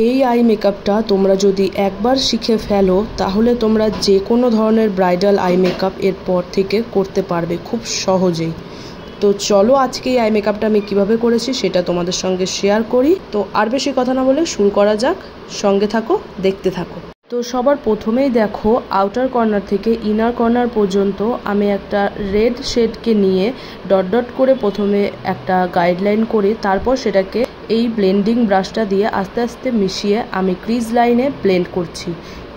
এই আই মেকআপটা তোমরা যদি একবার শিখে ফেলো তাহলে তোমরা যে কোনো ধরনের ব্রাইডাল আই মেকআপ এরপর থেকে করতে পারবে খুব সহজেই। তো চলো আজকে এই আই মেকআপটা আমি কীভাবে করেছি সেটা তোমাদের সঙ্গে শেয়ার করি। তো আর বেশি কথা না বলে শুরু করা যাক, সঙ্গে থাকো, দেখতে থাকো। তো সবার প্রথমেই দেখো আউটার কর্নার থেকে ইনার কর্নার পর্যন্ত আমি একটা রেড শেডকে নিয়ে ডট ডট করে প্রথমে একটা গাইডলাইন করে তারপর সেটাকে এই ব্লেন্ডিং ব্রাশটা দিয়ে আস্তে আস্তে মিশিয়ে আমি ক্রিজ লাইনে ব্লেন্ড করছি।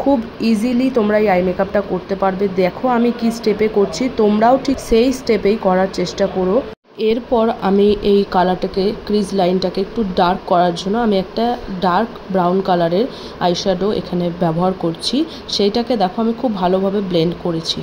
খুব ইজিলি তোমরা এই আই মেকআপটা করতে পারবে। দেখো আমি কি স্টেপে করছি, তোমরাও ঠিক সেই স্টেপেই করার চেষ্টা করো। এরপর আমি এই কালারটাকে ক্রিজ লাইনটাকে একটু ডার্ক করার জন্য আমি একটা ডার্ক ব্রাউন কালারের আইশ্যাডো এখানে ব্যবহার করছি। সেইটাকে দেখো আমি খুব ভালোভাবে ব্লেন্ড করেছি।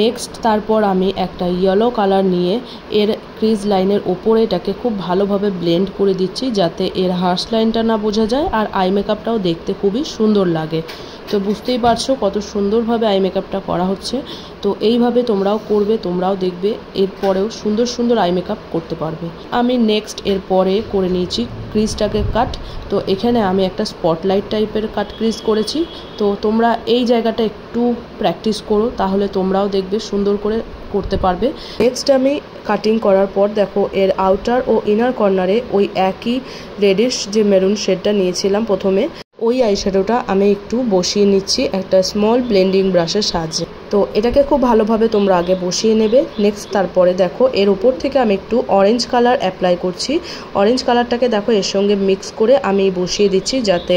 নেক্সট তারপর আমি একটা ইয়েলো কালার নিয়ে এর ক্রিজ লাইনের ওপরে এটাকে খুব ভালোভাবে ব্লেন্ড করে দিচ্ছি যাতে এর হার্শ লাইনটা না বোঝা যায় আর আই মেকআপটাও দেখতে খুবই সুন্দর লাগে। তো বুঝতেই পারছো কত সুন্দরভাবে আই মেকআপটা করা হচ্ছে। তো এইভাবে তোমরাও করবে, তোমরাও দেখবে এরপরেও সুন্দর সুন্দর আই মেকআপ করতে পারবে। আমি নেক্সট এরপরে করে নিয়েছি ক্রিজটাকে কাট। তো এখানে আমি একটা স্পটলাইট টাইপের কাট ক্রিজ করেছি। তো তোমরা এই জায়গাটা একটু প্র্যাকটিস করো, তাহলে তোমরাও দেখবে সুন্দর করে করতে পারবে। নেক্সট আমি কাটিং করার পর দেখো এর আউটার ও ইনার কর্নারে ওই একই রেডিশ যে মেরুন শেডটা নিয়েছিলাম প্রথমে, ওই আইশ্যাডোটা আমি একটু বসিয়ে নিচ্ছি একটা স্মল ব্লেন্ডিং ব্রাশের সাহায্যে। তো এটাকে খুব ভালোভাবে তোমরা আগে বসিয়ে নেবে। নেক্সট তারপরে দেখো এর উপর থেকে আমি একটু অরেঞ্জ কালার অ্যাপ্লাই করছি। অরেঞ্জ কালারটাকে দেখো এর সঙ্গে মিক্স করে আমি বসিয়ে দিচ্ছি যাতে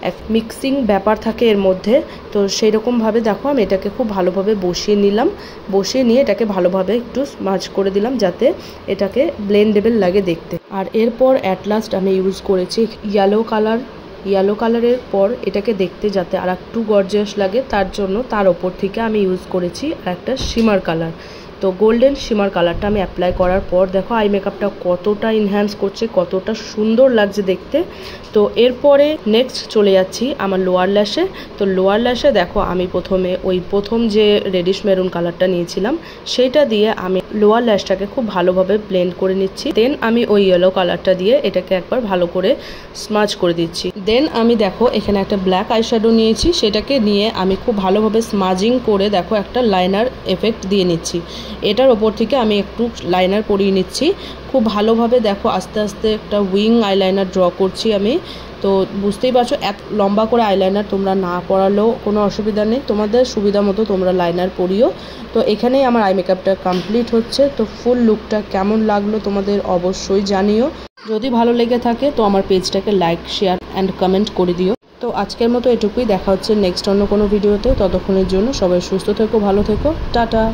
এক মিক্সিং ব্যাপার থাকে এর মধ্যে। তো সেই রকমভাবে দেখো আমি এটাকে খুব ভালোভাবে বসিয়ে নিলাম। বসিয়ে নিয়ে এটাকে ভালোভাবে একটু স্মাজ করে দিলাম যাতে এটাকে ব্লেন্ডেবল লাগে দেখতে। আর এরপর অ্যাট লাস্ট আমি ইউজ করেছি ইয়েলো কালার। ইয়েলো কালারের পর এটাকে দেখতে যাতে আর একটু গর্জিয়াস লাগে তার জন্য তার ওপর থেকে আমি ইউজ করেছি আর একটা শিমার কালার। তো গোল্ডেন শিমার কালারটা আমি অ্যাপ্লাই করার পর দেখো আই মেকআপটা কতটা ইনহ্যান্স করছে, কতটা সুন্দর লাগছে দেখতে। তো এরপরে নেক্সট চলে যাচ্ছি আমার লোয়ার ল্যাশে। তো লোয়ার ল্যাশে দেখো আমি প্রথমে ওই প্রথম যে রেডিশ মেরুন কালারটা নিয়েছিলাম সেইটা দিয়ে আমি লোয়ার ল্যাশটাকে খুব ভালোভাবে ব্লেন্ড করে নিচ্ছি। দেন আমি ওই ইয়েলো কালারটা দিয়ে এটাকে একবার ভালো করে স্মাজ করে দিচ্ছি। দেন আমি দেখো এখানে একটা ব্ল্যাক আইশ্যাডো নিয়েছি, সেটাকে নিয়ে আমি খুব ভালোভাবে স্মাজিং করে দেখো একটা লাইনার এফেক্ট দিয়ে নিচ্ছি। এটার ওপর থেকে আমি একটু লাইনার পরিয়ে নিচ্ছি খুব ভালোভাবে। দেখো আস্তে আস্তে একটা উইং আইলাইনার ড্র করছি আমি। তো বুঝতেই পারছো এত লম্বা করে আইলাইনার তোমরা না পরালেও কোনো অসুবিধা নেই, তোমাদের সুবিধা মতো তোমরা লাইনার পরিও। তো এখানেই আমার আই মেকআপটা কমপ্লিট হচ্ছে। তো ফুল লুকটা কেমন লাগলো তোমাদের অবশ্যই জানিও। যদি ভালো লেগে থাকে তো আমার পেজটাকে লাইক, শেয়ার অ্যান্ড কমেন্ট করে দিও। তো আজকের মতো এটুকুই, দেখা হচ্ছে নেক্সট অন্য কোনো ভিডিওতে। ততক্ষণের জন্য সবাই সুস্থ থেকো, ভালো থেকো, টাটা।